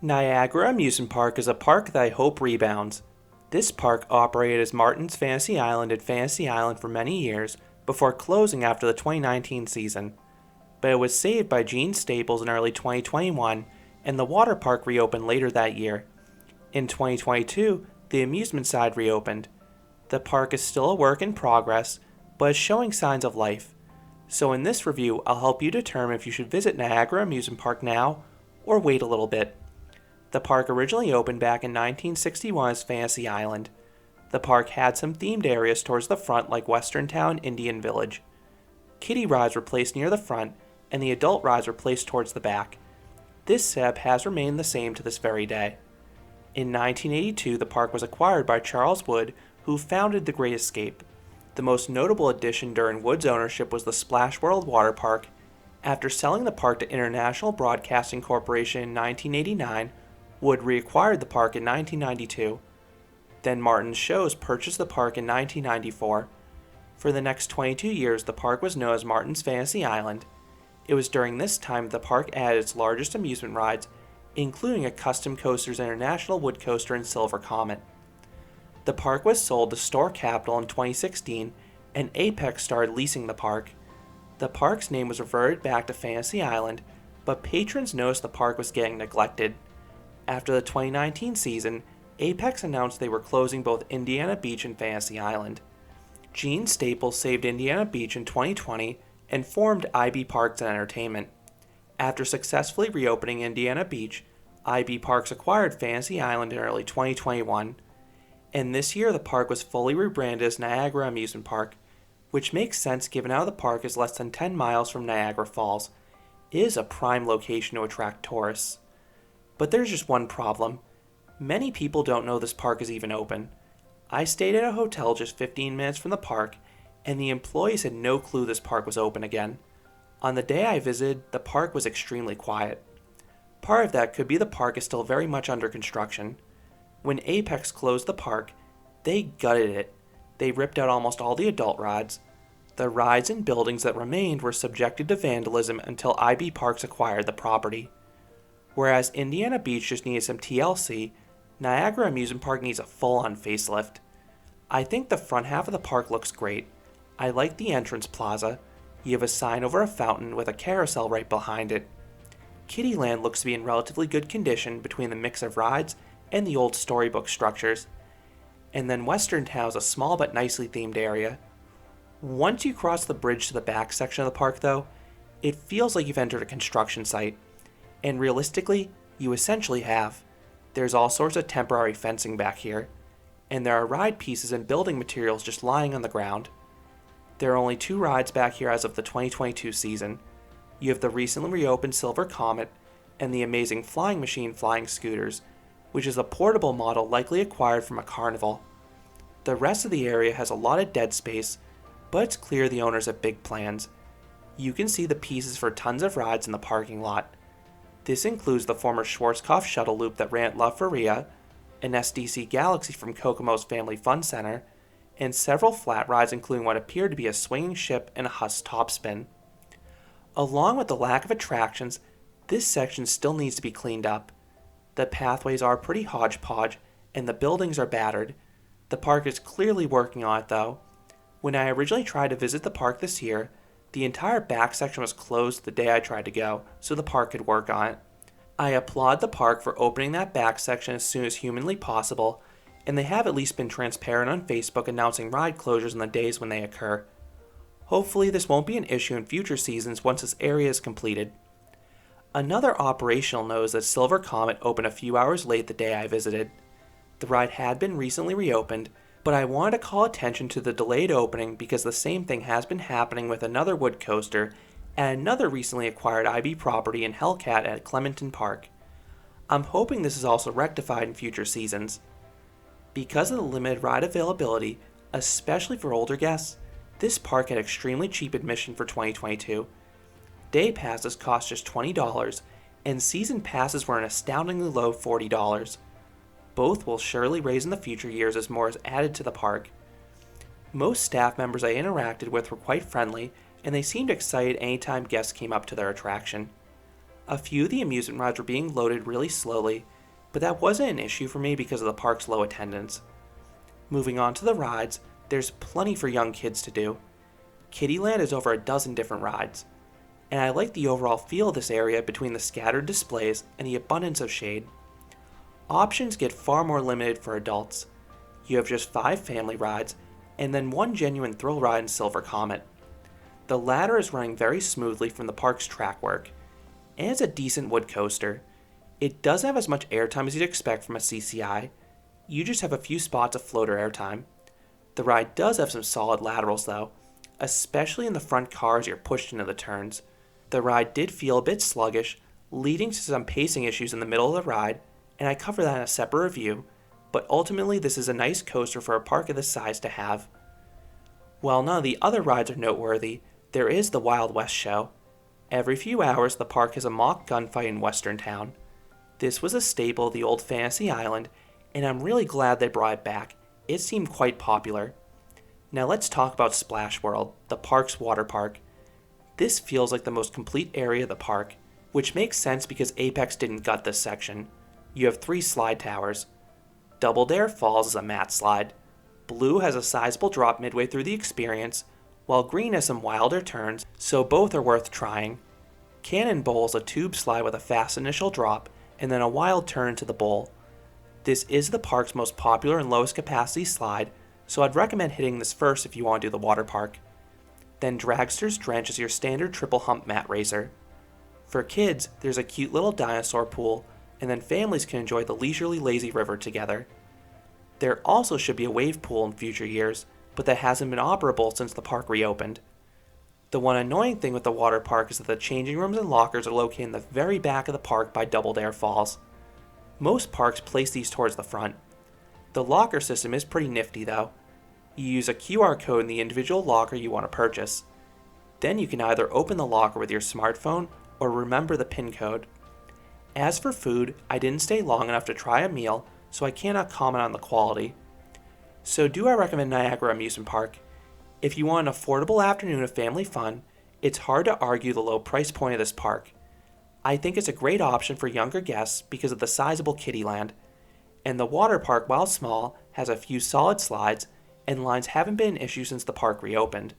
Niagara Amusement Park is a park that I hope rebounds. This park operated as Martin's Fantasy Island at Fantasy Island for many years before closing after the 2019 season, but it was saved by Gene Staples in early 2021 and the water park reopened later that year. In 2022, the amusement side reopened. The park is still a work in progress, but is showing signs of life. So in this review, I'll help you determine if you should visit Niagara Amusement Park now or wait a little bit. The park originally opened back in 1961 as Fantasy Island. The park had some themed areas towards the front like Western Town, Indian Village. Kiddie rides were placed near the front, and the adult rides were placed towards the back. This setup has remained the same to this very day. In 1982, the park was acquired by Charles Wood, who founded The Great Escape. The most notable addition during Wood's ownership was the Splash World Water Park. After selling the park to International Broadcasting Corporation in 1989, Wood reacquired the park in 1992. Then Martin's Shows purchased the park in 1994. For the next 22 years, the park was known as Martin's Fantasy Island. It was during this time the park added its largest amusement rides, including a Custom Coasters International Wood Coaster and Silver Comet. The park was sold to Store Capital in 2016, and Apex started leasing the park. The park's name was reverted back to Fantasy Island, but patrons noticed the park was getting neglected. After the 2019 season, Apex announced they were closing both Indiana Beach and Fantasy Island. Gene Staples saved Indiana Beach in 2020 and formed IB Parks and Entertainment. After successfully reopening Indiana Beach, IB Parks acquired Fantasy Island in early 2021. And this year the park was fully rebranded as Niagara Amusement Park, which makes sense given how the park is less than 10 miles from Niagara Falls. It is a prime location to attract tourists. But there's just one problem. Many people don't know this park is even open. I stayed at a hotel just 15 minutes from the park, and the employees had no clue this park was open again. On the day I visited, the park was extremely quiet. Part of that could be the park is still very much under construction. When Apex closed the park, they gutted it. They ripped out almost all the adult rides. The rides and buildings that remained were subjected to vandalism until IB Parks acquired the property. Whereas Indiana Beach just needed some TLC, Niagara Amusement Park needs a full-on facelift. I think the front half of the park looks great. I like the entrance plaza. You have a sign over a fountain with a carousel right behind it. Kiddieland looks to be in relatively good condition between the mix of rides and the old storybook structures. And then Western Town is a small but nicely themed area. Once you cross the bridge to the back section of the park though, it feels like you've entered a construction site. And realistically, you essentially have. There's all sorts of temporary fencing back here, and there are ride pieces and building materials just lying on the ground. There are only 2 rides back here as of the 2022 season. You have the recently reopened Silver Comet and the amazing Flying Machine Flying Scooters, which is a portable model likely acquired from a carnival. The rest of the area has a lot of dead space, but it's clear the owners have big plans. You can see the pieces for tons of rides in the parking lot. This includes the former Schwarzkopf shuttle loop that ran at La Feria, an SDC Galaxy from Kokomo's Family Fun Center, and several flat rides including what appeared to be a swinging ship and a Huss topspin. Along with the lack of attractions, this section still needs to be cleaned up. The pathways are pretty hodgepodge, and the buildings are battered. The park is clearly working on it though. When I originally tried to visit the park this year, the entire back section was closed the day I tried to go, so the park could work on it. I applaud the park for opening that back section as soon as humanly possible, and they have at least been transparent on Facebook announcing ride closures on the days when they occur. Hopefully this won't be an issue in future seasons once this area is completed. Another operational note is that Silver Comet opened a few hours late the day I visited. The ride had been recently reopened, but I wanted to call attention to the delayed opening because the same thing has been happening with another wood coaster and another recently acquired IB property in Hellcat at Clementon Park. I'm hoping this is also rectified in future seasons. Because of the limited ride availability, especially for older guests, this park had extremely cheap admission for 2022. Day passes cost just $20, and season passes were an astoundingly low $40. Both will surely raise in the future years as more is added to the park. Most staff members I interacted with were quite friendly, and they seemed excited anytime guests came up to their attraction. A few of the amusement rides were being loaded really slowly, but that wasn't an issue for me because of the park's low attendance. Moving on to the rides, there's plenty for young kids to do. Kiddyland has over a dozen different rides, and I like the overall feel of this area between the scattered displays and the abundance of shade. Options get far more limited for adults. You have just 5 family rides, and then 1 genuine thrill ride in Silver Comet. The latter is running very smoothly from the park's track work, and it's a decent wood coaster. It doesn't have as much airtime as you'd expect from a CCI. You just have a few spots of floater airtime. The ride does have some solid laterals though, especially in the front car as you're pushed into the turns. The ride did feel a bit sluggish, leading to some pacing issues in the middle of the ride, and I cover that in a separate review, but ultimately this is a nice coaster for a park of this size to have. While none of the other rides are noteworthy, there is the Wild West show. Every few hours the park has a mock gunfight in Western Town. This was a staple of the old Fantasy Island, and I'm really glad they brought it back. It seemed quite popular. Now let's talk about Splash World, the park's water park. This feels like the most complete area of the park, which makes sense because Apex didn't gut this section. You have 3 slide towers. Double Dare Falls is a mat slide. Blue has a sizable drop midway through the experience, while Green has some wilder turns, so both are worth trying. Cannonball is a tube slide with a fast initial drop, and then a wild turn to the bowl. This is the park's most popular and lowest capacity slide, so I'd recommend hitting this first if you want to do the water park. Then Dragster's Drench is your standard triple hump mat racer. For kids, there's a cute little dinosaur pool, and then families can enjoy the leisurely lazy river together. There also should be a wave pool in future years, but that hasn't been operable since the park reopened. The one annoying thing with the water park is that the changing rooms and lockers are located in the very back of the park by Double Dare Falls. Most parks place these towards the front. The locker system is pretty nifty though. You use a QR code in the individual locker you want to purchase. Then you can either open the locker with your smartphone or remember the PIN code. As for food, I didn't stay long enough to try a meal, so I cannot comment on the quality. So do I recommend Niagara Amusement Park? If you want an affordable afternoon of family fun, it's hard to argue the low price point of this park. I think it's a great option for younger guests because of the sizable Kiddyland. And the water park, while small, has a few solid slides, and lines haven't been an issue since the park reopened.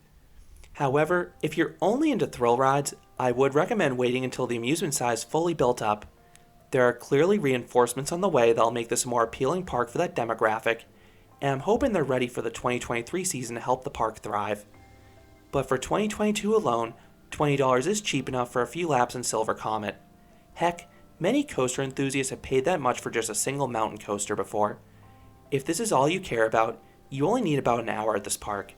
However, if you're only into thrill rides, I would recommend waiting until the amusement side is fully built up. There are clearly reinforcements on the way that'll make this a more appealing park for that demographic, and I'm hoping they're ready for the 2023 season to help the park thrive. But for 2022 alone, $20 is cheap enough for a few laps in Silver Comet. Heck, many coaster enthusiasts have paid that much for just a single mountain coaster before. If this is all you care about, you only need about an hour at this park.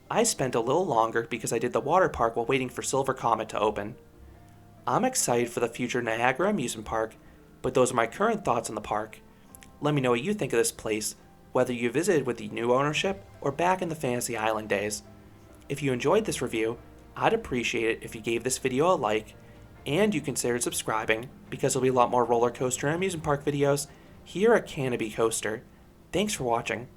I spent a little longer because I did the water park while waiting for Silver Comet to open. I'm excited for the future Niagara Amusement Park, but those are my current thoughts on the park. Let me know what you think of this place, whether you visited with the new ownership or back in the Fantasy Island days. If you enjoyed this review, I'd appreciate it if you gave this video a like, and you considered subscribing, because there'll be a lot more roller coaster and amusement park videos here at Canopy Coaster. Thanks for watching.